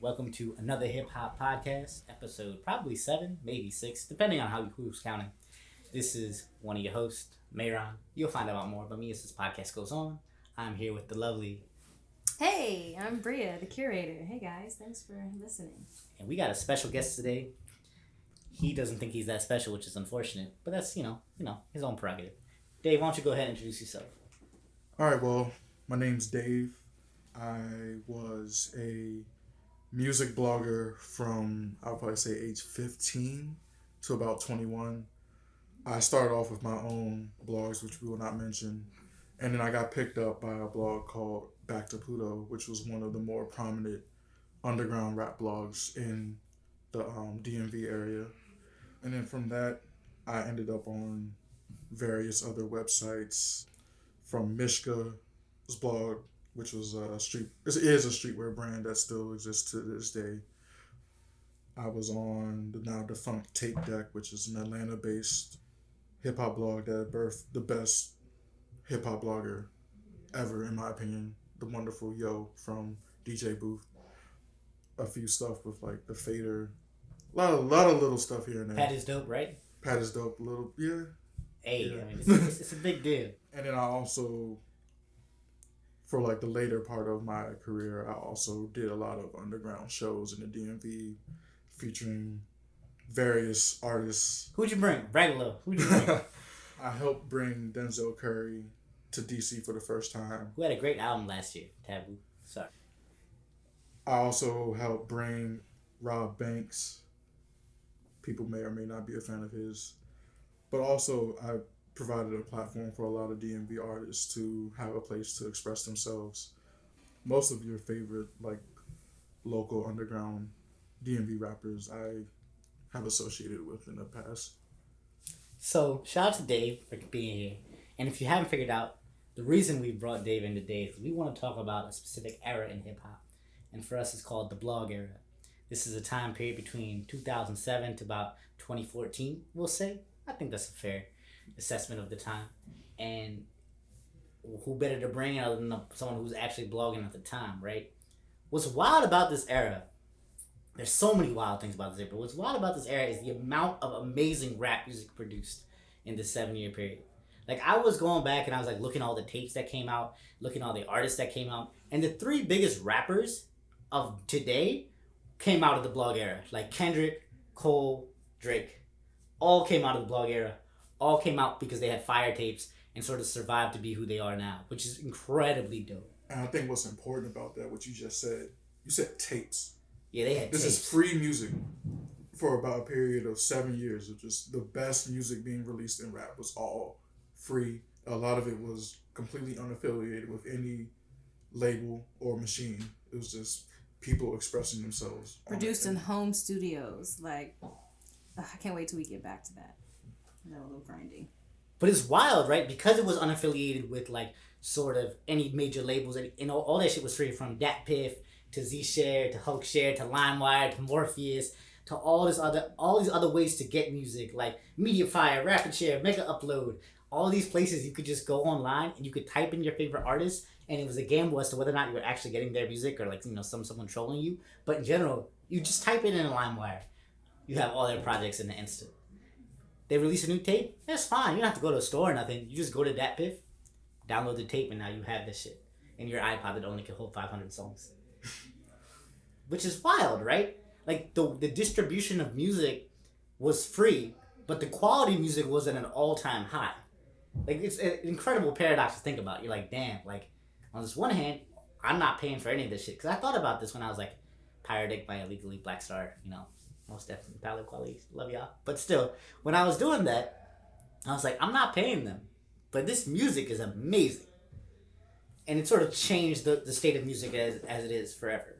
Welcome to another hip hop podcast, episode probably 7, maybe 6, depending on who's counting. This is one of your hosts, Mayron. You'll find out more about me as this podcast goes on. I'm here with the lovely. Hey, I'm Bria, the curator. Hey guys, thanks for listening. And we got a special guest today. He doesn't think he's that special, which is unfortunate, but that's, his own prerogative. Dave, why don't you go ahead and introduce yourself? All right, well, my name's Dave. I was a music blogger from, I'll probably say age 15 to about 21. I started off with my own blogs, which we will not mention. And then I got picked up by a blog called Back to Pluto, which was one of the more prominent underground rap blogs in the DMV area. And then from that, I ended up on various other websites, from Mishka's blog, which was a streetwear brand that still exists to this day. I was on the now defunct Tape Deck, which is an Atlanta-based hip-hop blog that birthed the best hip-hop blogger ever, in my opinion, the wonderful Yo from DJ Booth. A few stuff with like the Fader, a lot of little stuff here and there. Pat is dope, right? Pat is dope, yeah. Hey, yeah. I mean, it's a big deal. And then I also, for like the later part of my career, I also did a lot of underground shows in the DMV featuring various artists. Who'd you bring? Brag a little. Who'd you bring? I helped bring Denzel Curry to DC for the first time. Who had a great album last year, Taboo. Sorry. I also helped bring Rob Banks. People may or may not be a fan of his. But also, I provided a platform for a lot of DMV artists to have a place to express themselves. Most of your favorite, like, local underground DMV rappers I have associated with in the past. So, shout out to Dave for being here. And if you haven't figured out, the reason we brought Dave in today is we want to talk about a specific era in hip-hop. And for us, it's called the blog era. This is a time period between 2007 to about 2014, we'll say. I think that's a fair assessment of the time. And who better to bring in other than someone who's actually blogging at the time, right? What's wild about this era, there's so many wild things about this era, but what's wild about this era is the amount of amazing rap music produced in this 7-year period. Like, I was going back and I was like looking at all the tapes that came out, looking at all the artists that came out, and the 3 biggest rappers of today came out of the blog era. Like Kendrick, Cole, Drake. All came out of the blog era. All came out because they had fire tapes and sort of survived to be who they are now, which is incredibly dope. And I think what's important about that, what you just said, you said tapes. Yeah, they had This tapes. is free music for about a period of 7 years of just the best music being released in rap was all free. A lot of it was completely unaffiliated with any label or machine. It was just people expressing themselves. Produced in home studios. Like, I can't wait till we get back to that. A little grinding. But it's wild, right? Because it was unaffiliated with, like, sort of any major labels. And all that shit was free, from DatPiff to Zshare to Hulkshare to LimeWire to Morpheus to all these other ways to get music, like Mediafire, RapidShare, Mega Upload. All these places you could just go online and you could type in your favorite artist, and it was a gamble as to whether or not you were actually getting their music or, like, someone trolling you. But in general, you just type it in a LimeWire. You have all their projects in the instant. They release a new tape, that's fine. You don't have to go to a store or nothing. You just go to DatPiff, download the tape, and now you have this shit in your iPod that only can hold 500 songs. Which is wild, right? Like, the distribution of music was free, but the quality of music was at an all-time high. Like, it's an incredible paradox to think about. You're like, damn, like, on this one hand, I'm not paying for any of this shit. Because I thought about this when I was like, Piratic by Illegally Black Star, most definitely valid quality, love y'all. But still, when I was doing that, I was like, I'm not paying them, but this music is amazing. And it sort of changed the state of music as it is forever.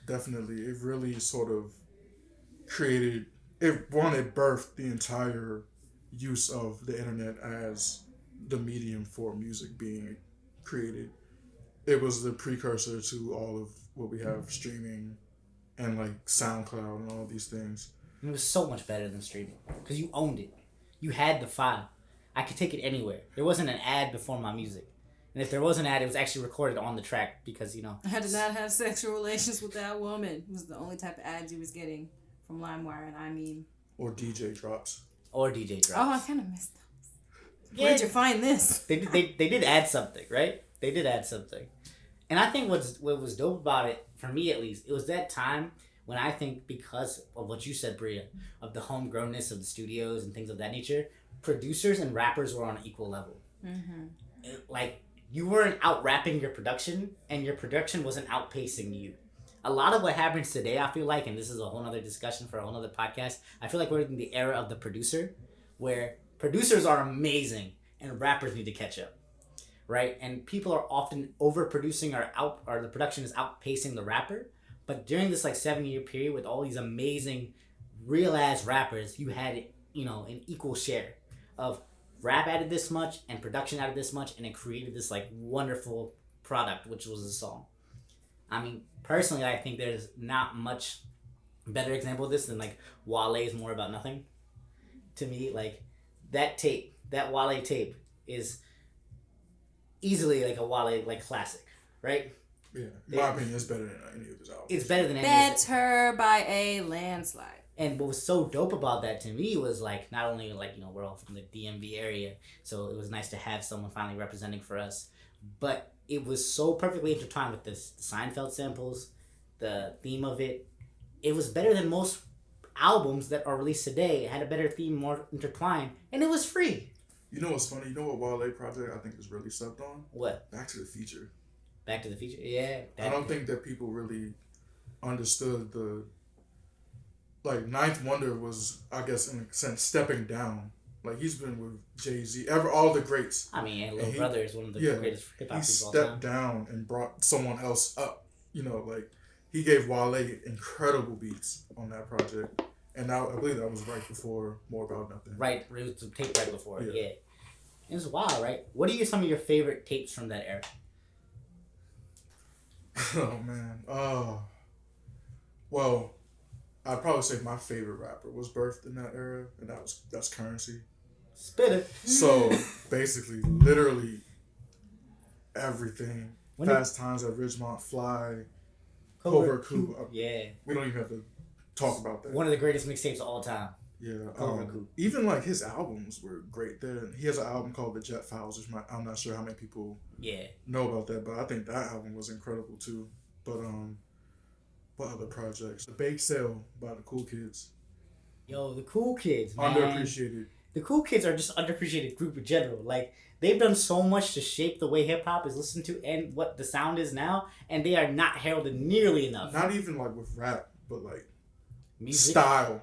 Definitely. It really sort of birthed the entire use of the internet as the medium for music being created. It was the precursor to all of what we have, streaming and like SoundCloud and all these things. And it was so much better than streaming because you owned it. You had the file. I could take it anywhere. There wasn't an ad before my music. And if there was an ad, it was actually recorded on the track because, I did not have sexual relations with that woman. It was the only type of ads he was getting from LimeWire, and I mean... Or DJ drops. Or DJ drops. Oh, I kind of missed those. Yeah. Where'd you find this? They did add something, right? They did add something. And I think what was dope about it, for me at least, it was that time when I think because of what you said, Bria, of the homegrownness of the studios and things of that nature, producers and rappers were on an equal level. Mm-hmm. Like, you weren't out rapping your production, and your production wasn't outpacing you. A lot of what happens today, I feel like, and this is a whole other discussion for a whole other podcast, I feel like we're in the era of the producer, where producers are amazing, and rappers need to catch up. Right? And people are often overproducing or the production is outpacing the rapper. But during this 7-year period with all these amazing real ass rappers, you had an equal share of rap added this much and production added this much, and it created this wonderful product, which was a song. I mean, personally, I think there's not much better example of this than Wale's More About Nothing. To me, that Wale tape is easily a Wale classic, right? Yeah, in my opinion, it's better than any of his albums. It's better than any of his. Better by a landslide. And what was so dope about that to me was not only we're all from the DMV area, so it was nice to have someone finally representing for us, but it was so perfectly intertwined with the Seinfeld samples, the theme of it. It was better than most albums that are released today. It had a better theme, more intertwined, and it was free. You know what's funny? You know what Wale project I think is really slept on? What? Back to the Future. Back to the Future? Yeah. I don't think that people really understood the... Ninth Wonder was, I guess, in a sense, stepping down. He's been with Jay-Z, all the greats. I mean, and Lil Brother is one of the greatest hip-hop people of all time. He stepped down and brought someone else up. He gave Wale incredible beats on that project. And I believe that was right before More About Nothing. Right, it was the tape right before it, yeah. It was wild, right? What are some of your favorite tapes from that era? Oh, man. Well, I'd probably say my favorite rapper was birthed in that era, and that's Currency. Spit it. So, basically, literally everything. Fast Times at Ridgemont Fly, Covert Coup. Yeah. We don't even have to talk about that. One of the greatest mixtapes of all time. Yeah. Even his albums were great. He has an album called The Jet Files, which I'm not sure how many people know about that, but I think that album was incredible too. But what other projects? The Bake Sale by the Cool Kids. Yo, the Cool Kids, man. Underappreciated. The Cool Kids are just underappreciated group in general. They've done so much to shape the way hip hop is listened to and what the sound is now, and they are not heralded nearly enough. Not even with rap, but music? Style.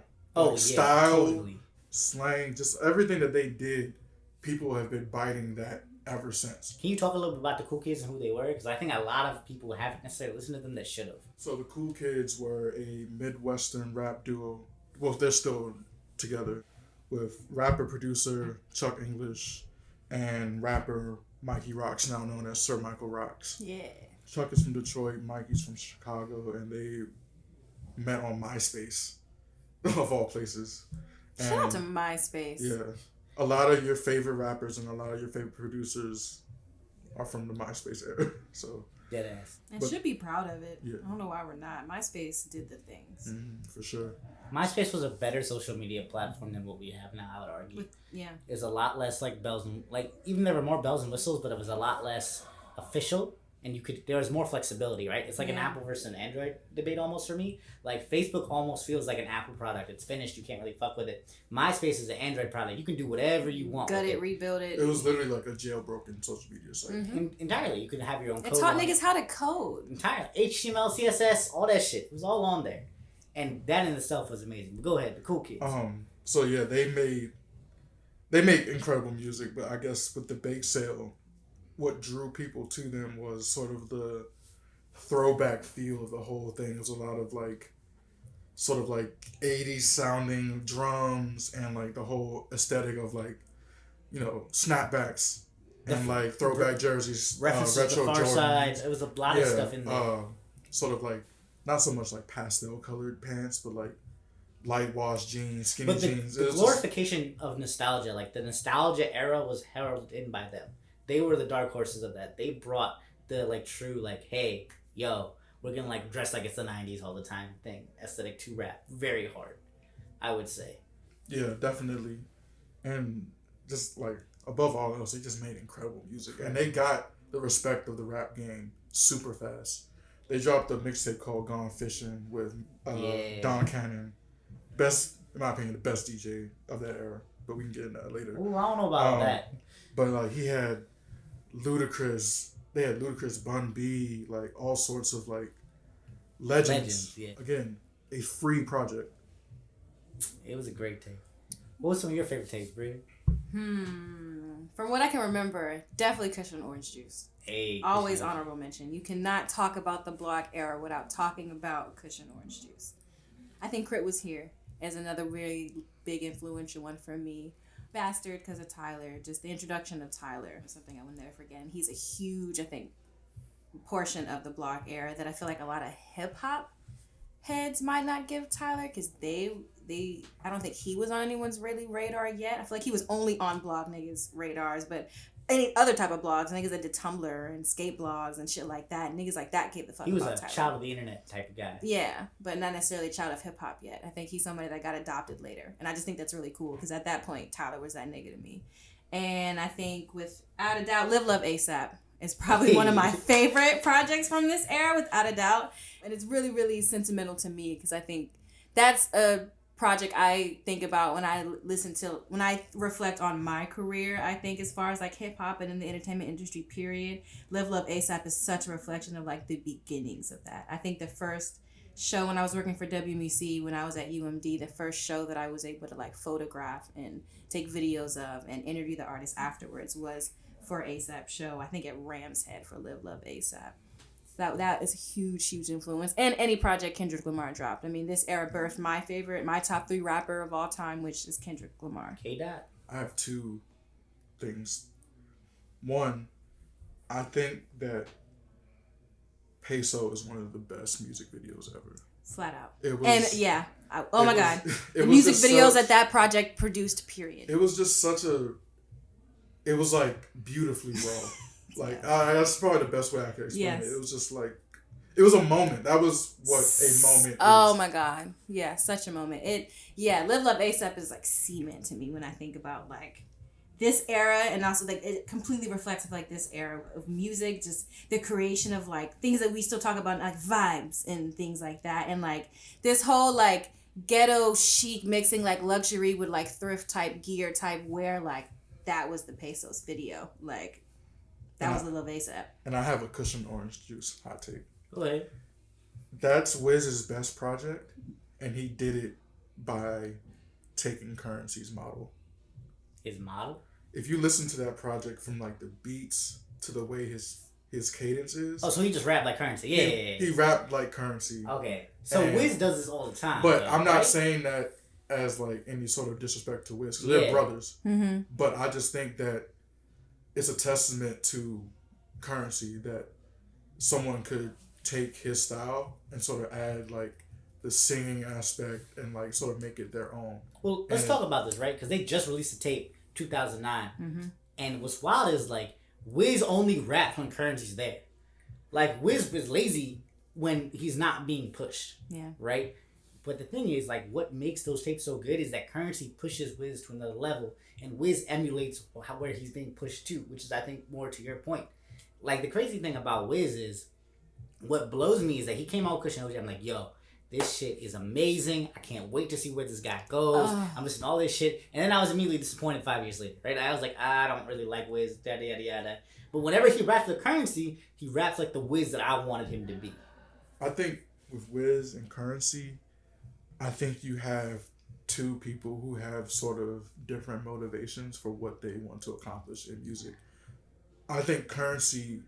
Style, totally. Slang, just everything that they did, people have been biting that ever since. Can you talk a little bit about the Cool Kids and who they were? Because I think a lot of people haven't necessarily listened to them that should have. So the Cool Kids were a Midwestern rap duo. Well, they're still together with rapper-producer Chuck English and rapper Mikey Rocks, now known as Sir Michael Rocks. Yeah. Chuck is from Detroit, Mikey's from Chicago, and they met on MySpace, of all places. Shout out to MySpace. Yeah. A lot of your favorite rappers and a lot of your favorite producers are from the MySpace era. So Deadass. And should be proud of it. Yeah. I don't know why we're not. MySpace did the things. For sure. MySpace was a better social media platform than what we have now, I would argue. It's a lot less bells and even there were more bells and whistles, but it was a lot less official. And there was more flexibility, right? It's an Apple versus an Android debate almost for me. Facebook almost feels like an Apple product. It's finished. You can't really fuck with it. MySpace is an Android product. You can do whatever you want. Gut it, rebuild it. It was literally like a jailbroken social media site. Entirely. You could have your own code. It taught niggas how to code. Entirely. HTML, CSS, all that shit. It was all on there. And that in itself was amazing. But go ahead. The Cool Kids. So yeah, they make incredible music, but I guess with the Bake Sale, what drew people to them was sort of the throwback feel of the whole thing. It was a lot of 80s sounding drums and the whole aesthetic of snapbacks and throwback jerseys, references retro to the Far Jordans. Side. It was a lot of stuff in there. Sort of not so much pastel colored pants, but light wash jeans, skinny jeans. The glorification of nostalgia, the nostalgia era was heralded in by them. They were the dark horses of that. They brought the like true like, hey, yo, we're gonna like dress like it's the '90s all the time thing aesthetic to rap very hard. I would say. Yeah, definitely. And just like above all else, they just made incredible music, and they got the respect of the rap game super fast. They dropped a mixtape called "Gone Fishing" with Don Cannon, best in my opinion, the best DJ of that era. But we can get into that later. Ooh, I don't know about that. But like he had Ludacris, they had Ludacris, Bun B, like all sorts of like legends. Yeah. Again, a free project. It was a great tape. What was some of your favorite tapes, Brie? From what I can remember, definitely Cushion Orange Juice. Hey, Always honorable mention. You cannot talk about the block era without talking about Cushion Orange Juice. I think Crit Was Here is another really big influential one for me. Bastard because of Tyler. Just the introduction of Tyler. Something I will never forget. And he's a huge, I think, portion of the block era that I feel like a lot of hip hop heads might not give Tyler because I don't think he was on anyone's really radar yet. I feel like he was only on blog niggas' radars, but any other type of blogs, niggas that did Tumblr and skate blogs and shit like that, niggas like that gave the fuck He was about a Tyler. child of the internet type of guy. Yeah, but not necessarily a child of hip hop yet. I think he's somebody that got adopted later, and I just think that's really cool because at that point, Tyler was that nigga to me. And I think without a doubt, Live Love ASAP is probably one of my favorite projects from this era, without a doubt. And it's really, really sentimental to me because I think that's a project I think about when I when I reflect on my career. I think as far as like hip hop and in the entertainment industry period, Live Love ASAP is such a reflection of like the beginnings of that. I think the first show when I was working for WMC, when I was at UMD, the first show that I was able to like photograph and take videos of and interview the artists afterwards was for ASAP show. I think at Ram's Head for Live Love ASAP. That is a huge influence. And any project Kendrick Lamar dropped. I mean, this era birthed my top 3 rapper of all time, which is Kendrick Lamar. K-Dot. I have 2 things. One, I think that Peso is one of the best music videos ever. Flat out. It was, and yeah, my God. The was music videos that project produced, period. It was just it was like beautifully well. Like, that's probably the best way I could explain it. It was just like, it was a moment. That was what a moment is. My God. Yeah, such a moment. Live Love ASAP is like cement to me when I think about like this era, and also like it completely reflects like this era of music, just the creation of like things that we still talk about, like vibes and things like that. And like this whole like ghetto chic mixing like luxury with like thrift type gear type wear, like that was the Pesos video. Like, that was Lil ASAP. And I have a Cushion Orange Juice hot take. Go ahead. That's Wiz's best project, and he did it by taking Currency's model. His model? If you listen to that project from like the beats to the way his cadence is. Oh, so he just rapped like Currency. Yeah. He rapped like Currency. Okay. So Wiz does this all the time. But though, I'm not saying that as like any sort of disrespect to Wiz, because they're brothers. Mm-hmm. But I just think that it's a testament to Currency that someone could take his style and sort of add like the singing aspect and like sort of make it their own. Well, let's talk about this, right? Because they just released a tape 2009. Mm-hmm. And what's wild is like Wiz only raps when Currency's there. Like Wiz is lazy when he's not being pushed. Yeah. Right? But the thing is, like, what makes those tapes so good is that Currency pushes Wiz to another level, and Wiz emulates where he's being pushed to, which is, I think, more to your point. Like, the crazy thing about Wiz is, what blows me is that he came out with Cushion OG. I'm like, yo, this shit is amazing. I can't wait to see where this guy goes. I'm listening to all this shit. And then I was immediately disappointed 5 years later, right? I was like, I don't really like Wiz, yada, yada, yada. But whenever he raps with Currency, he raps like the Wiz that I wanted him to be. I think with Wiz and Currency, I think you have 2 people who have sort of different motivations for what they want to accomplish in music. I think Currency,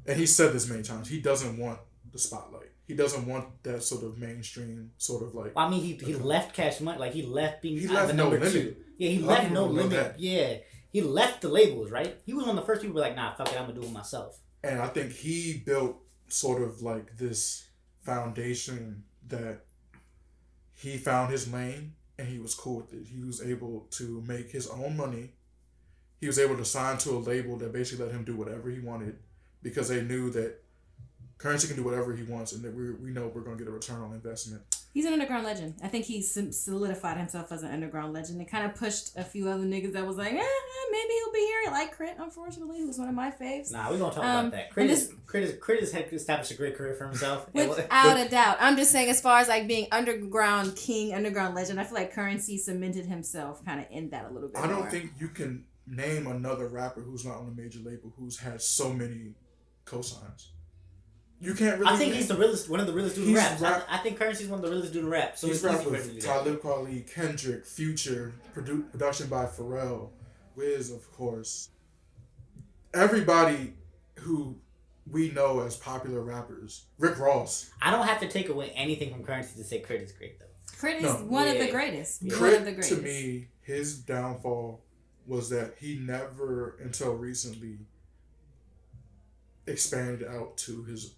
and he said this many times, he doesn't want the spotlight. He doesn't want that sort of mainstream sort of like. I mean, he left Cash Money, like he left being he left the No number Limit. 2. Yeah, he left No Limit. Yeah, he left the labels, right? He was one of the first people who were like, nah, fuck it, I'm gonna do it myself. And I think he built sort of like this foundation that he found his lane and he was cool with it. He was able to make his own money he was able to sign to a label that basically let him do whatever he wanted because they knew that Currency can do whatever he wants and that we know we're going to get a return on investment. He's an underground legend. I think he solidified himself as an underground legend. It kind of pushed a few other niggas that was like, maybe he'll be here. Like Crit, unfortunately, who's one of my faves. Nah, we're going to talk about that. Crit has established a great career for himself. Without a doubt. I'm just saying, as far as like being underground king, underground legend, I feel like Currency cemented himself kind of in that a little bit I don't more. think you can name another rapper who's not on a major label who's had so many cosigns. You can't really. I think he's one of the realest dudes in rap. I think Currency's one of the realest dudes in rap. So he's rapped with Talib Kweli, Kendrick, Future, production by Pharrell, Wiz, of course. Everybody who we know as popular rappers, Rick Ross. I don't have to take away anything from Currency to say Crit is great though. Crit is one of the greatest. Crit, one of the greatest. To me, his downfall was that he never, until recently, expanded out to his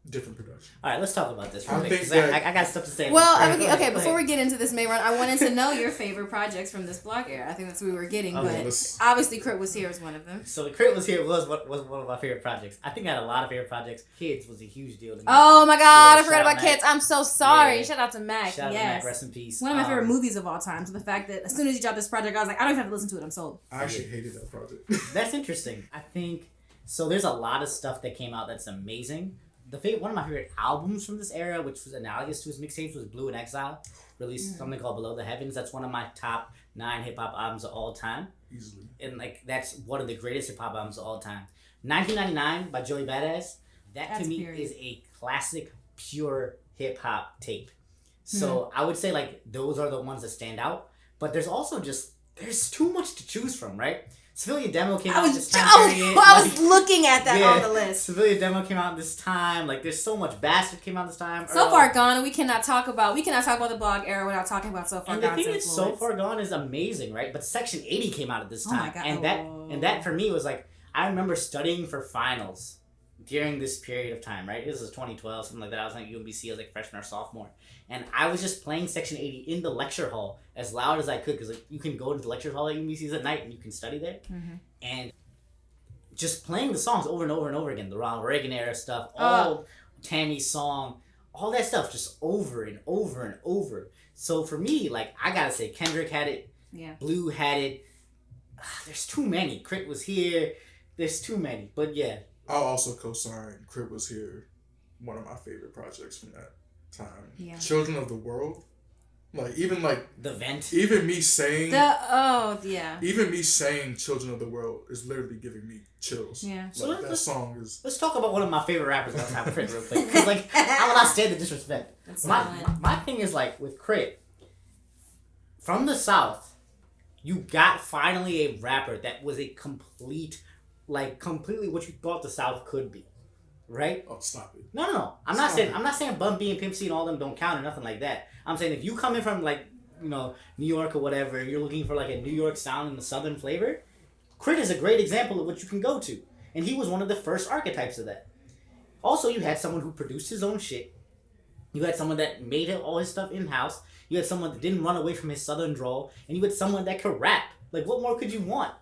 different production. All right, let's talk about this. I got stuff to say. Well, okay. Before we get into this main run, I wanted to know your favorite projects from this blog era. I think that's what we were getting, but obviously, Crit Was Here was one of them. So the Crit Was Here was one of my favorite projects. I think I had a lot of favorite projects. Kids was a huge deal to me. Oh my God, I forgot about Kids. I'm so sorry. Yeah. Shout out to Mac. Shout out to Mac. Rest in peace. One of my favorite movies of all time. So the fact that as soon as you dropped this project, I was like, I don't even have to listen to it. I'm sold. I actually hated that project. That's interesting. I think so. There's a lot of stuff that came out that's amazing. One of my favorite albums from this era, which was analogous to his mixtapes, was Blue in Exile. Released something called Below the Heavens. That's one of my top 9 hip hop albums of all time. Easily. And that's one of the greatest hip hop albums of all time. 1999 by Joey Badass. That's to me is a classic pure hip hop tape. So I would say those are the ones that stand out. But there's also there's too much to choose from, right? Civilian Demo came out this time period. I was looking at that on the list. Civilian Demo came out this time. There's so much. Bastard came out this time. So Far Gone. We cannot talk about the blog era without talking about So Far Gone. And the thing is, So Far Gone is amazing, right? But Section 80 came out at this time. Oh my God. And that for me was I remember studying for finals during this period of time, right? This was 2012, something like that. I was at UMBC, I was freshman or sophomore. And I was just playing Section 80 in the lecture hall as loud as I could because you can go into the lecture hall at UMBC's at night and you can study there. Mm-hmm. And just playing the songs over and over and over again, the Ronald Reagan era stuff, all Tammy's song, all that stuff just over and over and over. So for me, I gotta say, Kendrick had it, Blue had it. There's too many. Crit Was Here. There's too many. But yeah. I'll also co-sign Crit Was Here, one of my favorite projects from that time. Yeah. Children of the World. The Vent. Even me saying Even me saying Children of the World is literally giving me chills. Yeah. So that song is. Let's talk about one of my favorite rappers of all time, Crit, real quick. Because how would I stand the disrespect? My thing is with Crit, from the South, you got finally a rapper that was a completely what you thought the South could be. Right? Oh, stop it. No. I'm not saying Bun B and Pimp C and all them don't count or nothing like that. I'm saying if you come in from New York or whatever, and you're looking for a New York sound and the Southern flavor, Crit is a great example of what you can go to. And he was one of the first archetypes of that. Also, you had someone who produced his own shit. You had someone that made all his stuff in-house. You had someone that didn't run away from his Southern drawl. And you had someone that could rap. What more could you want?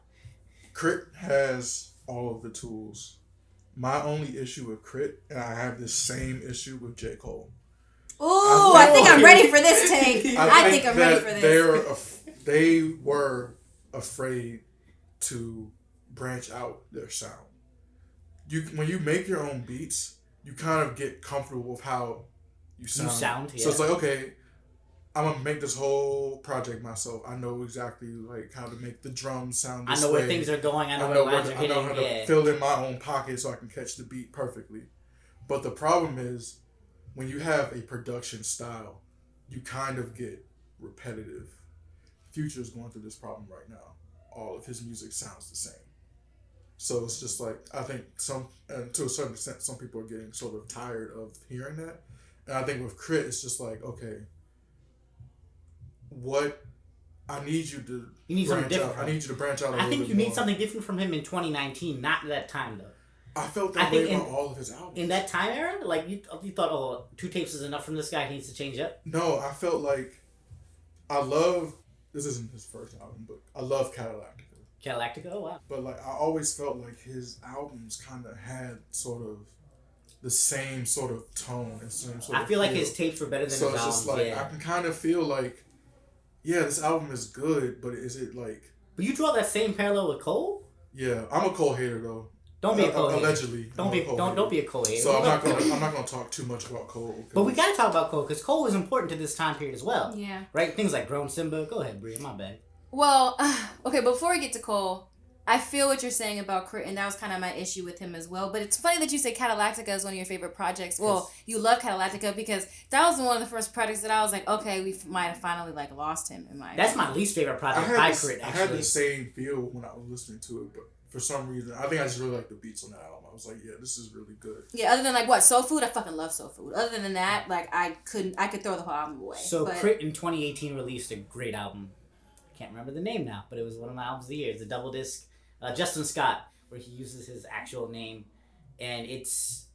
Crit has all of the tools. My only issue with Crit, and I have this same issue with J. Cole. Ooh, I think I'm ready for this take. I think I'm ready for this. They were afraid to branch out their sound. When you make your own beats, you kind of get comfortable with how you sound. Yeah. So it's okay, I'm going to make this whole project myself. I know exactly how to make the drums sound this way. I know where things are going. I know where lines are hitting. I know how to fill in my own pocket so I can catch the beat perfectly. But the problem is, when you have a production style, you kind of get repetitive. Future's going through this problem right now. All of his music sounds the same. So it's just I think to a certain extent, some people are getting sort of tired of hearing that. And I think with Crit, it's just okay, what I need you to branch out. I need you to branch out a little bit more. I think you need something different from him in 2019, not that time though. I felt that way about all of his albums. In that time era, you thought, 2 tapes is enough from this guy. He needs to change up. No, I love. This isn't his first album, but I love Cadillac. Galactica. Oh wow. But like I always felt like his albums kind of had sort of the same sort of tone and same sort of I feel like feel. his tapes were better than So his it's albums. just like Yeah. I can kind of feel like, yeah, this album is good, but is it like? But you draw that same parallel with Cole. Yeah, I'm a Cole hater though. Don't be a Cole hater. Allegedly. Don't be a Cole hater. So I'm not gonna talk too much about Cole. But we gotta talk about Cole because Cole was important to this time period as well. Yeah. Right? Things like Grown Simba. Go ahead, Bria. My bad. Well, okay, before we get to Cole, I feel what you're saying about Crit, and that was kind of my issue with him as well. But it's funny that you say Catalactica is one of your favorite projects. Well, you love Catalactica because that was one of the first projects that I was like, okay, we might have finally like lost him in my. That's my least favorite project by Crit. I had the same feel when I was listening to it, but for some reason, I think I just really like the beats on that album. I was like, yeah, this is really good. Yeah, other than like what Soul Food, I fucking love Soul Food. Other than that, like I could throw the whole album away. So Crit in 2018 released a great album. Can't remember the name now, but it was one of my albums of the year. It's a double disc. Justin Scott, where he uses his actual name, and it's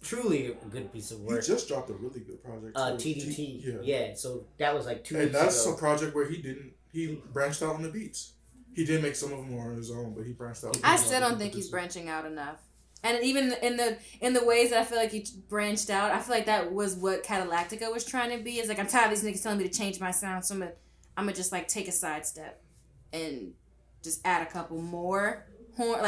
truly a good piece of work. He just dropped a really good project. TDT. Yeah. So that was like 2 weeks ago. And that's ago. a project where he branched out on the beats. He did make some of them more on his own, but he branched out. I still don't think he's branching out enough. And even in the ways that I feel like he branched out, I feel like that was what Catalactica was trying to be. Is like, I'm tired of these niggas telling me to change my sound, so I'm gonna just like take a sidestep and just add a couple more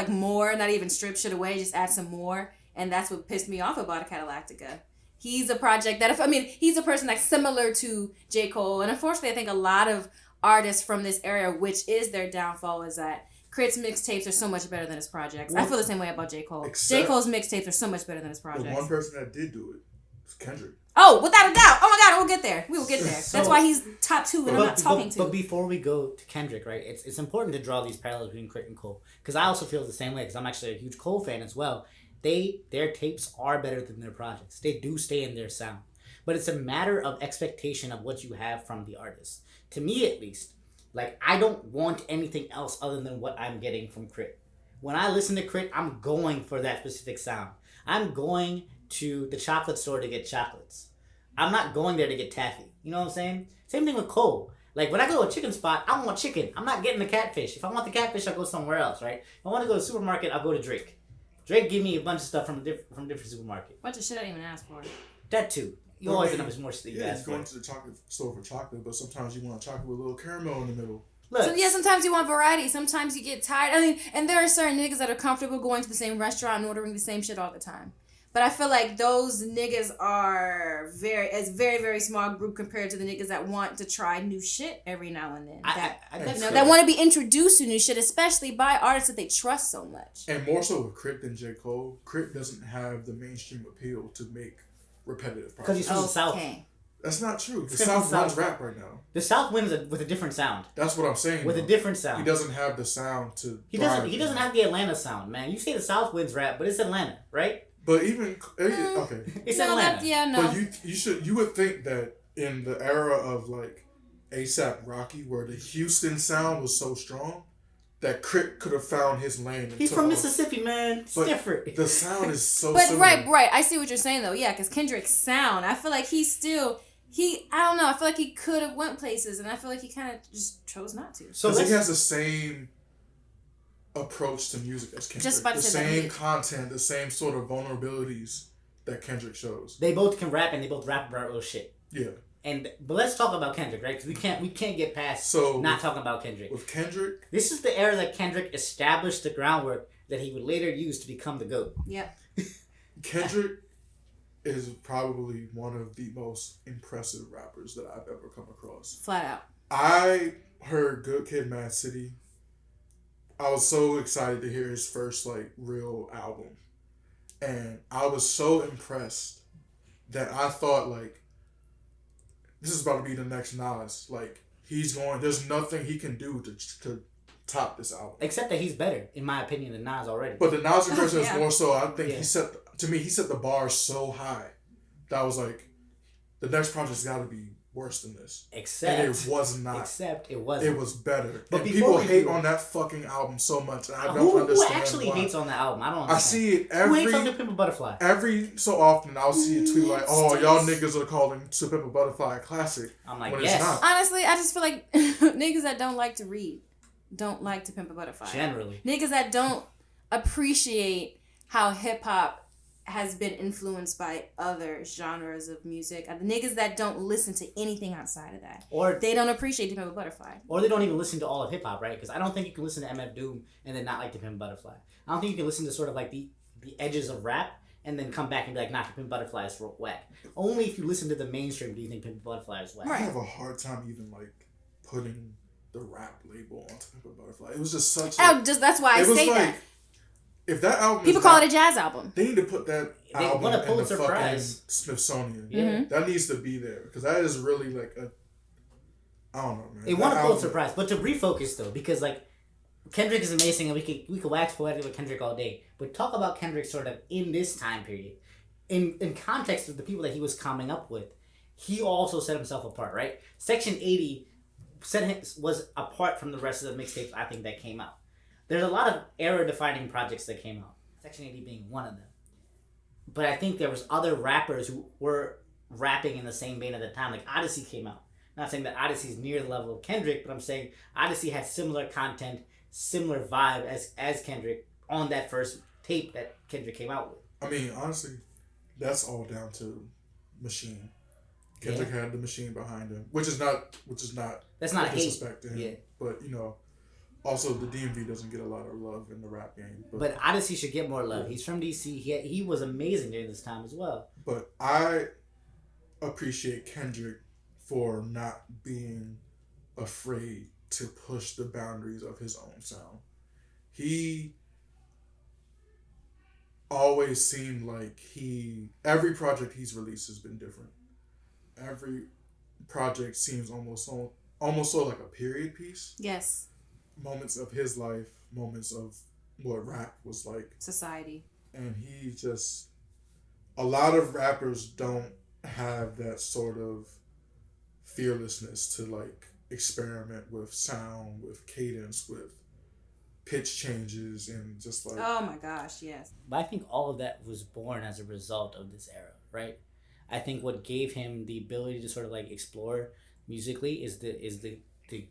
more, not even strip shit away, just add some more. And that's what pissed me off about Catalactica. He's a project that he's a person that's similar to J. Cole, and unfortunately I think a lot of artists from this era, which is their downfall, is that Crit's mixtapes are so much better than his projects. I feel the same way about J. Cole. J. Cole's mixtapes are so much better than his projects. The one person that did do it was Kendrick. Oh, without a doubt. Oh my God, we'll get there. We will get there. That's why he's top 2 and I'm not talking to. But before we go to Kendrick, right, it's important to draw these parallels between Crit and Cole. Because I also feel the same way, because I'm actually a huge Cole fan as well. Their tapes are better than their projects. They do stay in their sound. But it's a matter of expectation of what you have from the artist. To me, at least, like, I don't want anything else other than what I'm getting from Crit. When I listen to Crit, I'm going for that specific sound. I'm going to the chocolate store to get chocolates. I'm not going there to get taffy. You know what I'm saying? Same thing with Cole. Like, when I go to a chicken spot, I want chicken. I'm not getting the catfish. If I want the catfish, I'll go somewhere else, right? If I want to go to the supermarket, I'll go to Drake. Drake give me a bunch of stuff from different supermarket. Bunch of shit I didn't even ask for. That too. You always end up with more shit you ask for. You're going to the chocolate store for chocolate, but sometimes you want a chocolate with a little caramel in the middle. Look, so, sometimes you want variety. Sometimes you get tired. I mean, and there are certain niggas that are comfortable going to the same restaurant and ordering the same shit all the time. But I feel like those niggas are very, very small group compared to the niggas that want to try new shit every now and then. That want to be introduced to new shit, especially by artists that they trust so much. And more so with Crit than J. Cole. Crit doesn't have the mainstream appeal to make repetitive projects. Because he's from the South. That's not true. The South runs rap right now. The South wins with a different sound. That's what I'm saying. With a different sound. He doesn't have the sound to. He doesn't have the Atlanta sound, man. You say the South wins rap, but it's Atlanta, right? But even okay, it's Atlanta. But you would think that in the era of like ASAP Rocky, where the Houston sound was so strong, that Crit could have found his lane. He's from Mississippi, man. It's different. The sound is so. But similar. right. I see what you're saying though. Yeah, because Kendrick's sound, I feel like I don't know. I feel like he could have went places, and I feel like he kind of just chose not to. So he has the same approach to music as Kendrick. Just about the same content, the same sort of vulnerabilities that Kendrick shows. They both can rap, and they both rap about real shit. Yeah. But let's talk about Kendrick, right? Because we can't get past not talking about Kendrick. With Kendrick, this is the era that Kendrick established the groundwork that he would later use to become the GOAT. Yep. Kendrick is probably one of the most impressive rappers that I've ever come across. Flat out. I heard Good Kid, Mad City. I was so excited to hear his first real album, and I was so impressed that I thought this is about to be the next Nas. There's nothing he can do to top this album. Except that he's better, in my opinion, than Nas already. But the Nas impression is more so. I think he set the bar so high that I was like, the next project's got to be worse than this. And it was not. Except it wasn't. It was better. But and people hate on that fucking album so much. And I don't understand who actually why. hates on the album? I don't understand. I see it Who hates on To Pimp a Butterfly? Every so often I'll see a tweet y'all niggas are calling To Pimp a Butterfly a classic. I'm like, when yes. It's not. Honestly, I just feel like niggas that don't like to read. don't like To Pimp a Butterfly. Generally. Niggas that don't appreciate how hip-hop has been influenced by other genres of music. The niggas that don't listen to anything outside of that. Or they don't appreciate To Pimp a Butterfly. Or they don't even listen to all of hip-hop, right? Because I don't think you can listen to MF Doom and then not like To Pimp a Butterfly. I don't think you can listen to sort of like the edges of rap and then come back and be like, nah, To Pimp a Butterfly is whack. Only if you listen to the mainstream do you think Pimp a Butterfly is whack. I have a hard time even like putting the rap label on To Pimp a Butterfly. It was just such that's why I say that. If that album people call it a jazz album. They need to put that album won a in Pulitzer the fucking Prize. Smithsonian. Yeah. That needs to be there because that is really like I don't know, man. It won a Pulitzer Prize, but to refocus though, because like Kendrick is amazing and we could wax poetic with Kendrick all day, but talk about Kendrick sort of in this time period, in context of the people that he was coming up with, he also set himself apart, right? Section 80 was apart from the rest of the mixtapes I think that came out. There's a lot of era-defining projects that came out, Section 80 being one of them. But I think there was other rappers who were rapping in the same vein at the time. Like Odyssey came out. Not saying that Odyssey is near the level of Kendrick, but I'm saying Odyssey had similar content, similar vibe as Kendrick on that first tape that Kendrick came out with. I mean, honestly, that's all down to Machine. Kendrick had the Machine behind him, which is not that's not disrespect to him. Yeah. But also the DMV doesn't get a lot of love in the rap game. But Odyssey should get more love. He's from DC. He was amazing during this time as well. But I appreciate Kendrick for not being afraid to push the boundaries of his own sound. He always seemed like every project he's released has been different. Every project seems almost so like a period piece. Yes. Moments of his life, moments of what rap was like. Society. And a lot of rappers don't have that sort of fearlessness to like experiment with sound, with cadence, with pitch changes, and just like... Oh my gosh, yes. But I think all of that was born as a result of this era, right? I think what gave him the ability to sort of like explore musically is the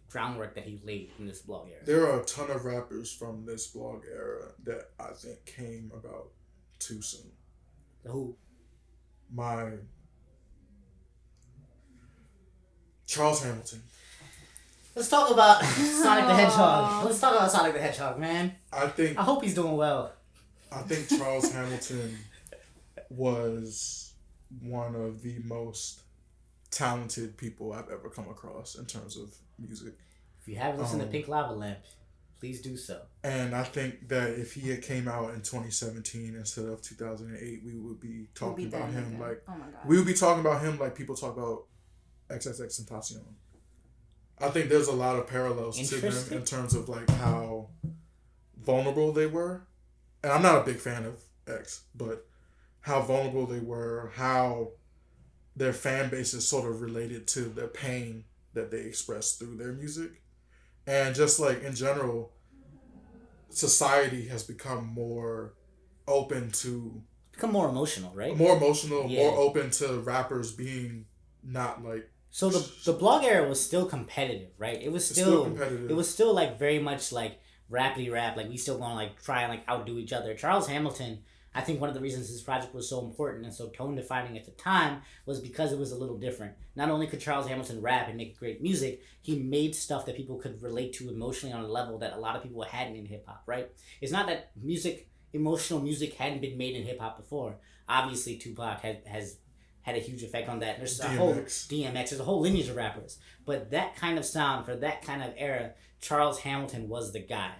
groundwork that he laid in this blog era. There are a ton of rappers from this blog era that I think came about too soon. Who? Charles Hamilton. Let's talk about Sonic the Hedgehog. Let's talk about Sonic the Hedgehog, man. I hope he's doing well. I think Charles Hamilton was one of the most talented people I've ever come across in terms of music. If you haven't listened to Pink Lava Lamp, please do so. And I think that if he had came out in 2017 instead of 2008, we would be talking about him like... Oh my God. We would be talking about him like people talk about XXXTentacion. I think there's a lot of parallels to them in terms of like how vulnerable they were. And I'm not a big fan of X, but how vulnerable they were, how their fan bases sort of related to the pain that they expressed through their music. And just like in general, society has become more open to... Become more emotional, right? More emotional, more open to rappers being not like... So the blog era was still competitive, right? It was still competitive. It was still like very much like rappity rap. Like we still want to like try and like outdo each other. Charles Hamilton, I think one of the reasons this project was so important and so tone defining at the time was because it was a little different. Not only could Charles Hamilton rap and make great music, he made stuff that people could relate to emotionally on a level that a lot of people hadn't in hip hop, right? It's not that emotional music hadn't been made in hip hop before. Obviously, Tupac has had a huge effect on that. There's a whole DMX, there's a whole lineage of rappers. But that kind of sound for that kind of era, Charles Hamilton was the guy.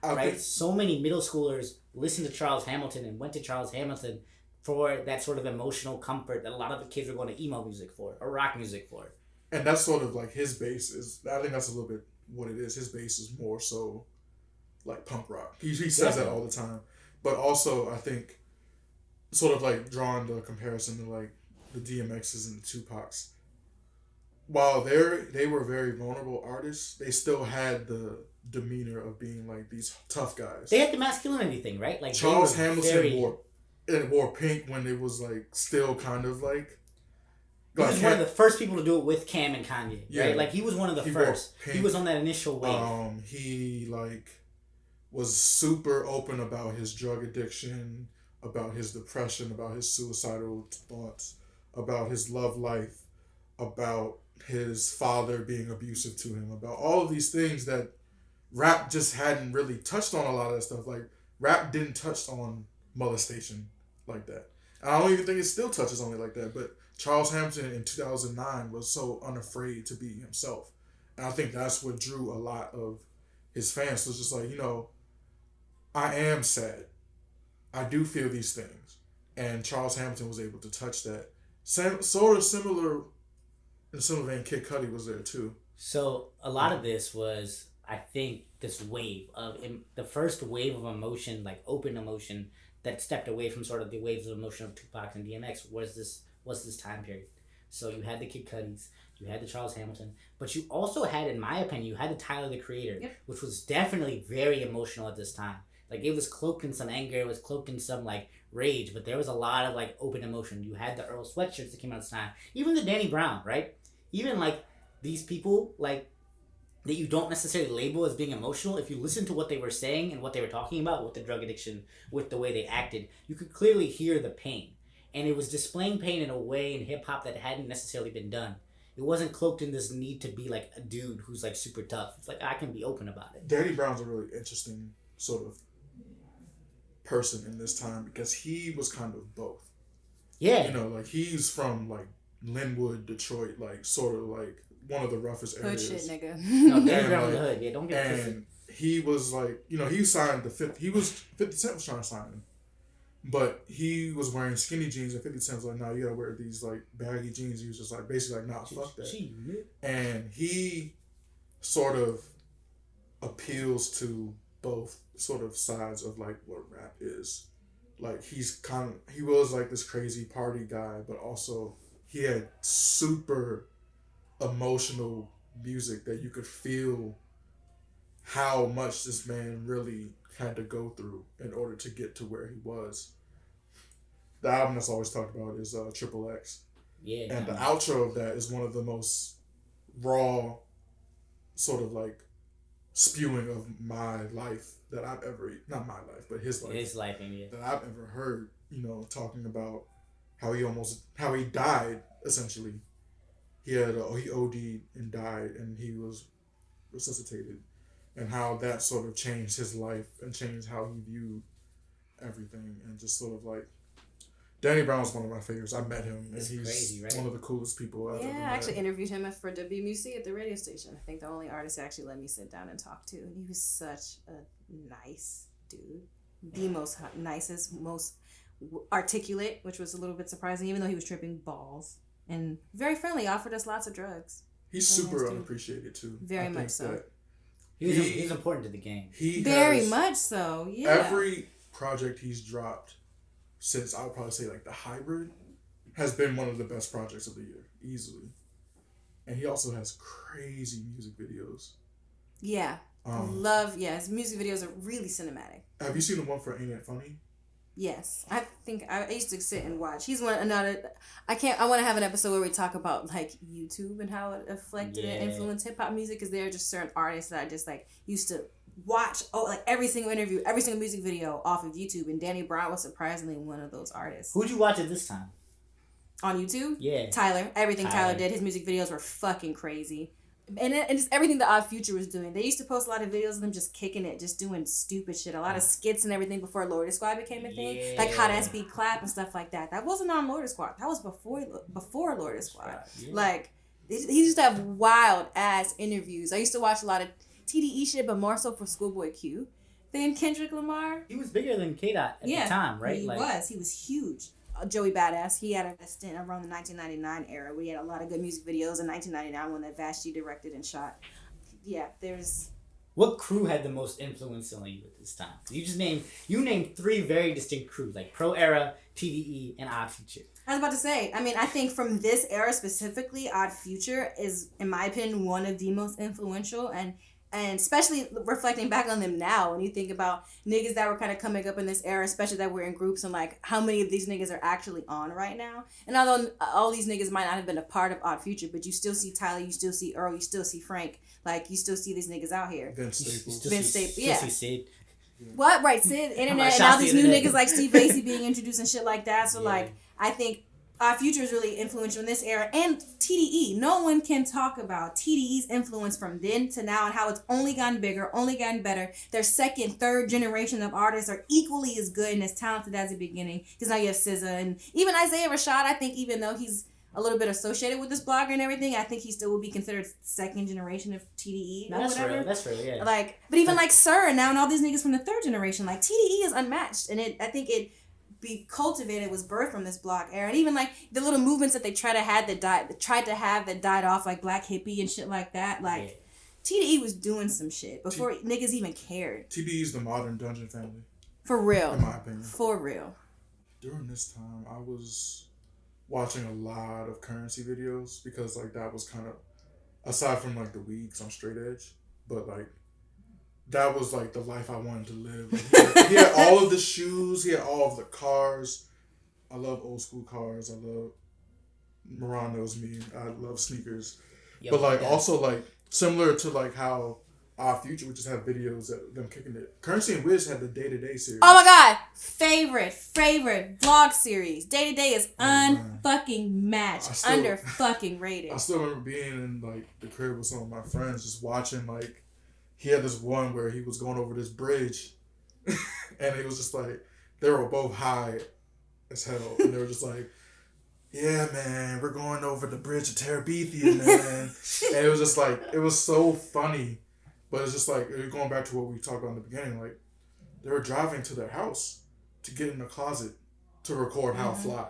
Right? So many middle schoolers listened to Charles Hamilton and went to Charles Hamilton for that sort of emotional comfort that a lot of the kids were going to emo music for or rock music for. And that's sort of like his base is, I think that's a little bit what it is. His base is more so like punk rock. He says that all the time. But also I think sort of like drawing the comparison to like the DMXs and the Tupacs. While they were very vulnerable artists, they still had the demeanor of being like these tough guys. They had the masculinity thing, right? Like Charles Hamilton wore pink when it was like still kind of like He was one of the first people to do it with Cam and Kanye, right? Like, he was one of the first. He was on that initial wave. He, like, was super open about his drug addiction, about his depression, about his suicidal thoughts, about his love life, about his father being abusive to him, about all of these things that rap just hadn't really touched on. A lot of that stuff. Like, rap didn't touch on molestation like that. And I don't even think it still touches on it like that, but Charles Hampton in 2009 was so unafraid to be himself. And I think that's what drew a lot of his fans. So it's just like, you know, I am sad. I do feel these things. And Charles Hampton was able to touch that. Sort of similar, in similar vein, Kid Cudi was there too. So a lot of this was, I think, this wave of, the first wave of emotion, like open emotion, that stepped away from sort of the waves of emotion of Tupac and DMX was this time period. So you had the Kid Cudis, you had the Charles Hamilton, but you also had, in my opinion, you had the Tyler the Creator, which was definitely very emotional at this time. Like, it was cloaked in some anger, it was cloaked in some, like, rage, but there was a lot of, like, open emotion. You had the Earl Sweatshirts that came out at this time, even the Danny Brown, right? Even, like, these people, like, that you don't necessarily label as being emotional, if you listen to what they were saying and what they were talking about with the drug addiction, with the way they acted, you could clearly hear the pain. And it was displaying pain in a way in hip-hop that hadn't necessarily been done. It wasn't cloaked in this need to be, like, a dude who's, like, super tough. It's like, I can be open about it. Danny Brown's a really interesting sort of person in this time because he was kind of both. Yeah. You know, like, he's from, like, Linwood, Detroit, like, sort of, like, one of the roughest areas. Hood shit, nigga. No, Danny Brown was the hood. Yeah, don't get it twisted. He was, like, you know, he signed the 50 Cent was trying to sign him. But he was wearing skinny jeans and 50 Cent was like, no, you gotta wear these, like, baggy jeans. He was just, like, basically like, nah, fuck that. And he sort of appeals to both sort of sides of, like, what rap is. Like, he was, like, this crazy party guy, but also he had super emotional music that you could feel how much this man really had to go through in order to get to where he was. The album that's always talked about is Triple X. Yeah. And the outro of that is one of the most raw, sort of like spewing of my life that I've ever, not my life, but his life. His life, yeah. That I've ever heard, you know, talking about how he died, essentially. He OD'd and died, and he was resuscitated, and how that sort of changed his life and changed how he viewed everything, and just sort of like, Danny Brown's one of my favorites. I met him, and he's crazy, right? One of the coolest people I've ever met. Yeah, I actually interviewed him for WMUC at the radio station. I think the only artist who actually let me sit down and talk to, and he was such a nice dude, the most nicest, most articulate, which was a little bit surprising, even though he was tripping balls. And very friendly, offered us lots of drugs. He's super unappreciated too. Very much so. He's important to the game. Very much so, yeah. Every project he's dropped since, I would probably say, like, the Hybrid has been one of the best projects of the year, easily. And he also has crazy music videos. Yeah. His music videos are really cinematic. Have you seen the one for Ain't It Funny? Yes, I think I used to sit and watch. He's another. I want to have an episode where we talk about, like, YouTube and how it affected and influenced hip hop music, because there are just certain artists that I just, like, used to watch like every single interview, every single music video off of YouTube, and Danny Brown was surprisingly one of those artists. Who'd you watch at this time? On YouTube? Yeah. Tyler. Everything Tyler did. His music videos were fucking crazy. And just everything that Odd Future was doing. They used to post a lot of videos of them just kicking it, just doing stupid shit. A lot of skits and everything before Lord Squad became a thing. Yeah. Like Hot Ass Beat Clap and stuff like that. That wasn't on Lord Squad. That was before Lord Squad. Yeah. Like, he used to have wild ass interviews. I used to watch a lot of TDE shit, but more so for Schoolboy Q than Kendrick Lamar. He was bigger than K-Dot at the time, right? He was huge. Joey Badass, he had a stint around the 1999 era. We had a lot of good music videos in 1999 when that Vashti directed and shot. Yeah, there's... What crew had the most influence on you at this time? You named three very distinct crews, like Pro Era, TDE, and Odd Future. I was about to say, I mean, I think from this era specifically, Odd Future is, in my opinion, one of the most influential, and And especially reflecting back on them now, when you think about niggas that were kind of coming up in this era, especially that were in groups, and like how many of these niggas are actually on right now. And although all these niggas might not have been a part of Odd Future, but you still see Tyler, you still see Earl, you still see Frank, like you still see these niggas out here. Vince Staples. Vince Staples, yeah. Still see Sid. What? Right, Sid, internet, and now these new niggas like Steve Lacy being introduced and shit like that. So like, I think Our Future is really influential in this era, and TDE. No one can talk about TDE's influence from then to now and how it's only gotten bigger, only gotten better. Their second, third generation of artists are equally as good and as talented as the beginning. Because now you have SZA and even Isaiah Rashad. I think even though he's a little bit associated with this blogger and everything, I think he still will be considered second generation of TDE or whatever. That's real, yeah. Like, but even like Sir now and all these niggas from the third generation, like TDE is unmatched, and I think it be cultivated was birthed from this block era. And even like the little movements that they tried to have that died off, like Black Hippie and shit like that. Like TDE was doing some shit before niggas even cared. TDE is the modern Dungeon Family. For real. In my opinion. For real. During this time, I was watching a lot of Currency videos because like that was kind of, aside from like the weed, 'cause I'm straight edge, but like that was like the life I wanted to live. Like, he had all of the shoes. He had all of the cars. I love old school cars. I love, Moran knows me. I love sneakers. Yep, but like also like similar to like how Our Future would just have videos of them kicking it. Currency and Wiz had the Day to Day series. Oh my god, favorite vlog series. Day to Day is unfucking matched, under fucking rated. I still remember being in like the crib with some of my friends, just watching like. He had this one where he was going over this bridge, and it was just like they were both high as hell, and they were just like, "Yeah, man, we're going over the bridge of Terabithia, man." And it was just like it was so funny, but it's just like going back to what we talked about in the beginning. Like they were driving to their house to get in the closet to record How Fly,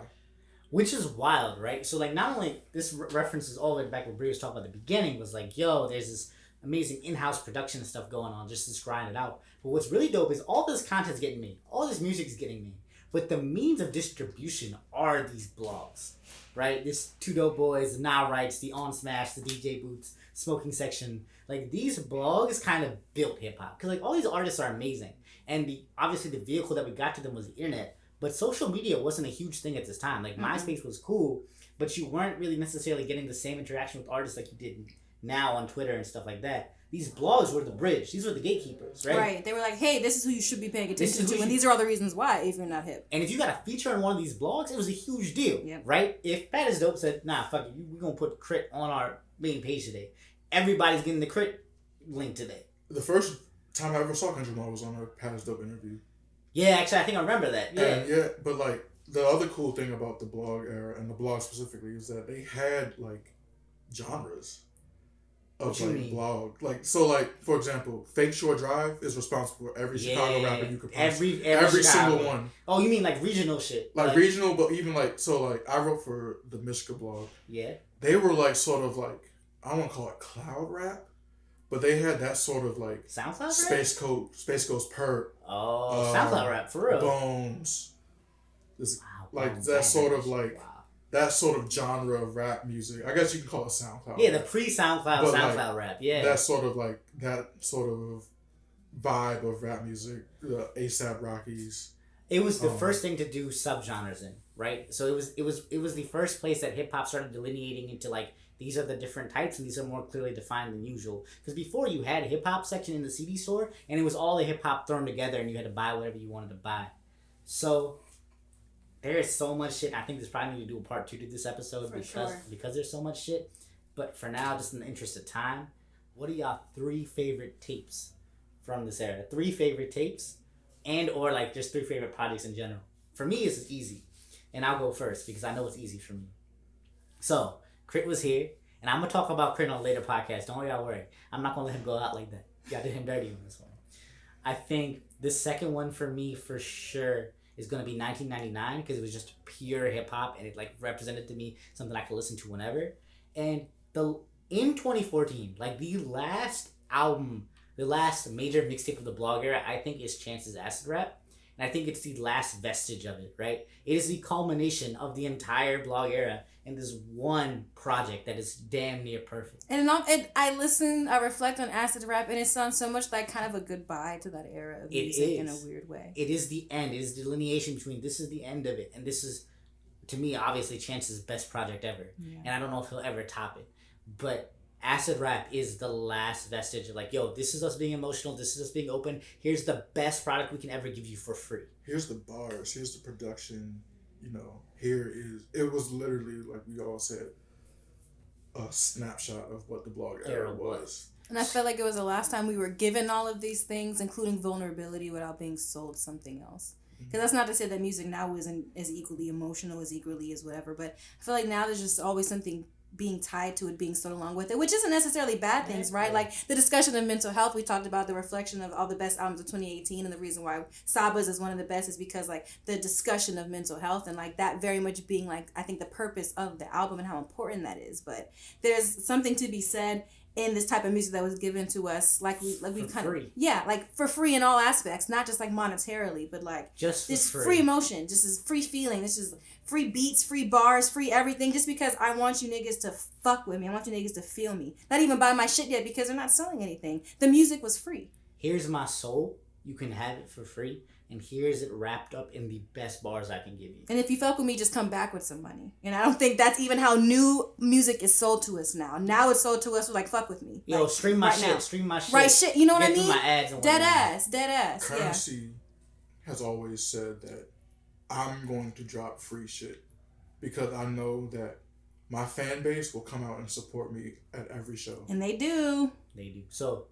which is wild, right? So like not only this references all the way back what Bree was talking about at the beginning was like, yo, there's this amazing in-house production and stuff going on just to grind it out. But what's really dope is all this content's getting made. All this music's getting made. But the means of distribution are these blogs, right? This Two Dope Boys, the Now Rights, the On Smash, the DJ Boots, Smoking Section. Like these blogs kind of built hip-hop. Because like all these artists are amazing. And obviously the vehicle that we got to them was the internet. But social media wasn't a huge thing at this time. Like MySpace was cool, but you weren't really necessarily getting the same interaction with artists like you did now on Twitter and stuff like that. These blogs were the bridge. These were the gatekeepers, right? Right. They were like, hey, this is who you should be paying attention to, and these are all the reasons why if you're not hip. And if you got a feature on one of these blogs, it was a huge deal, right? If Fat is Dope said, nah, fuck it, we're going to put Crit on our main page today, everybody's getting the Crit link today. The first time I ever saw Kendrick Lamar was on a Fat is Dope interview. Yeah, actually, I think I remember that. Yeah. And but like the other cool thing about the blog era and the blog specifically is that they had like genres of like blog, like so like for example, Fake Shore Drive is responsible for every Chicago rapper you could possibly every single one. Oh, you mean like regional shit? Like regional, but even like so like I wrote for the Mishka blog. Yeah. They were like sort of like I don't want to call it cloud rap, but they had that sort of like SoundCloud Space Coast Perp. Oh, SoundCloud rap for real. Bones. This like that sort of like. That sort of genre of rap music. I guess you could call it SoundCloud. Yeah, the pre-SoundCloud SoundCloud rap. Yeah. That sort of vibe of rap music. The ASAP Rockies. It was the first thing to do subgenres in, right? So it was the first place that hip hop started delineating into like these are the different types and these are more clearly defined than usual. Because before you had a hip hop section in the CD store and it was all the hip hop thrown together and you had to buy whatever you wanted to buy. So there is so much shit. I think there's probably need to do a part 2 to this episode because there's so much shit. But for now, just in the interest of time, what are y'all 3 favorite tapes from this era? 3 favorite tapes and or like just 3 favorite projects in general. For me, it's easy. And I'll go first because I know it's easy for me. So, Crit was here. And I'm going to talk about Crit on a later podcast. Don't y'all worry. I'm not going to let him go out like that. Y'all did him dirty on this one. I think the second one for me for sure is going to be 1999 because it was just pure hip hop and it like represented to me something I could listen to whenever. And in 2014, like the last album, the last major mixtape of the blog era, I think is Chance's Acid Rap. And I think it's the last vestige of it, right? It is the culmination of the entire blog era. in this one project that is damn near perfect. And I reflect on acid rap, and it sounds so much like kind of a goodbye to that era of music in a weird way. It is the end. It is the delineation between this is the end of it, and this is, to me, obviously Chance's best project ever. Yeah. And I don't know if he'll ever top it. But acid rap is the last vestige of like, yo, this is us being emotional. This is us being open. Here's the best product we can ever give you for free. Here's the bars. Here's the production. You know, it was literally, like we all said, a snapshot of what the blog era was. And I felt like it was the last time we were given all of these things, including vulnerability, without being sold something else. Because that's not to say that music now isn't as equally emotional, as equally as whatever, but I feel like now there's just always something being tied to it, being sold along with it, which isn't necessarily bad things, right? Like the discussion of mental health, we talked about the reflection of all the best albums of 2018, and the reason why Saba's is one of the best is because like the discussion of mental health and like that very much being like, I think the purpose of the album and how important that is. But there's something to be said in this type of music that was given to us, like we kind of like for free in all aspects, not just like monetarily, but like just this free emotion, just this free feeling, this is free beats, free bars, free everything, just because I want you niggas to fuck with me, I want you niggas to feel me, not even buy my shit yet because they're not selling anything. The music was free. Here's my soul, you can have it for free, and here's it wrapped up in the best bars I can give you. And if you fuck with me, just come back with some money. And I don't think that's even how new music is sold to us now. Now it's sold to us with like, fuck with me. Yo, like, stream my shit. Stream my shit. Right shit. You know what I mean? My ads and dead ass. Currency has always said that I'm going to drop free shit because I know that my fan base will come out and support me at every show. And they do. So,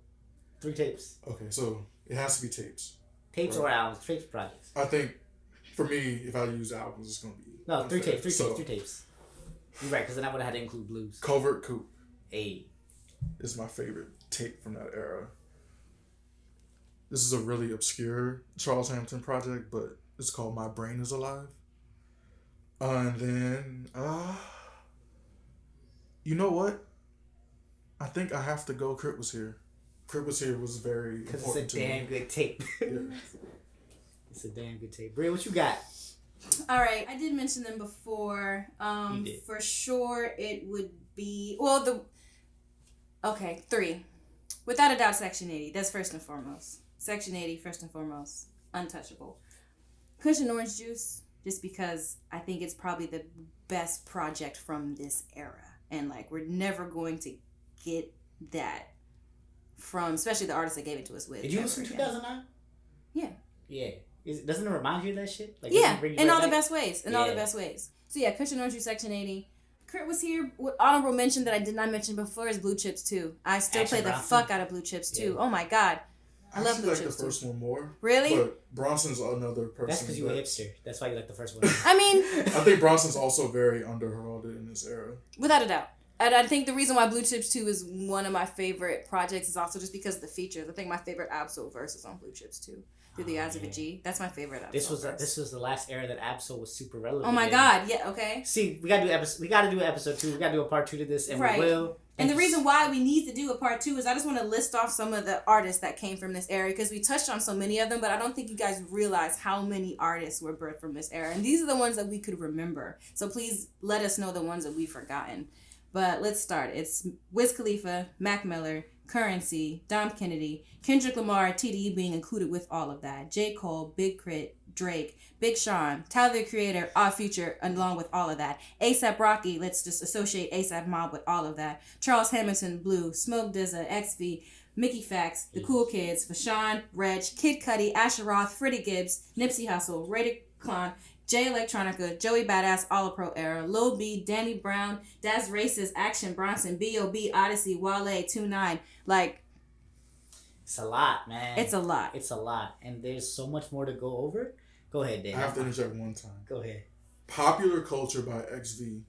3 tapes. Okay, so it has to be tapes. Tapes or albums, tapes, projects. I think, for me, if I use albums, it's going to be... No, unfair. 3 tapes. You're right, because then I would have had to include blues. Covert Coupe. Hey. Is my favorite tape from that era. This is a really obscure Charles Hampton project, but it's called My Brain is Alive. And then, you know what? I think I have to go Crip Was Here. Crip Was Here was very important to me. It's a damn good tape. Yeah. It's a damn good tape. Bria, what you got? All right, I did mention them before. You did. For sure, it would be 3. Without a doubt, Section 80. That's first and foremost. Section 80, first and foremost, untouchable. Cushion Orange Juice, just because I think it's probably the best project from this era, and like we're never going to get that from, especially the artist that gave it to us with. Did you listen to 2009? Yeah. Yeah. Doesn't it remind you of that shit? Like, yeah, in all the best ways. All the best ways. So yeah, Cushion Orange Juice, Section 80. Kurt Was Here. Honorable mention that I did not mention before is Blue Chips 2. I still play the fuck out of Blue Chips 2. Yeah. Oh my god. I love Blue Chips 2. I like the first one more. Really? But Bronson's another person. That's because you're a hipster. That's why you like the first one. I mean... I think Bronson's also very underheralded in this era. Without a doubt. And I think the reason why Blue Chips 2 is one of my favorite projects is also just because of the features. I think my favorite Absol verse is on Blue Chips 2. Through the Eyes of a G. That's my favorite Absol verse. This was the last era that Absol was super relevant. Oh my god, yeah, okay. See, we gotta do episode 2. We gotta do a part 2 to this, and we will. And the reason why we need to do a part 2 is I just want to list off some of the artists that came from this era, because we touched on so many of them, but I don't think you guys realize how many artists were birthed from this era. And these are the ones that we could remember. So please let us know the ones that we've forgotten. But let's start. It's Wiz Khalifa, Mac Miller, Currency, Dom Kennedy, Kendrick Lamar, TDE being included with all of that, J. Cole, Big Crit, Drake, Big Sean, Tyler the Creator, Odd Future, along with all of that, A$AP Rocky, let's just associate A$AP Mob with all of that, Charles Hamilton, Blue, Smoke DZA, XV, Mickey Fax, The Cool Kids, Fashawn, Reg, Kid Cudi, Asher Roth, Freddie Gibbs, Nipsey Hussle, Ray Clon, Jay Electronica, Joey Badass, All Pro Era, Lil B, Danny Brown, Daz Racist, Action Bronson, B.O.B, Odyssey, Wale, 2-9. Like, it's a lot, man. It's a lot. It's a lot. And there's so much more to go over. Go ahead, Dave. I have to interject one time. Go ahead. Popular Culture by XV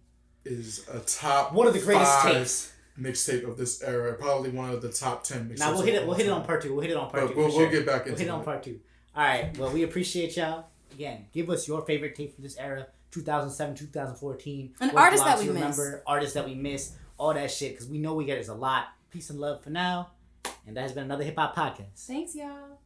is a top one of the greatest 5 tapes. Mixtape of this era. Probably one of the top 10 mixtapes. Now we'll hit it on part 2. We'll get back into it. We'll hit it on part 2. All right. Well, we appreciate y'all. Again, give us your favorite tape from this era, 2007, 2014. An artist that we remember, artists that we miss, all that shit, because we know we get is a lot. Peace and love for now. And that has been another Hip Hop Podcast. Thanks, y'all.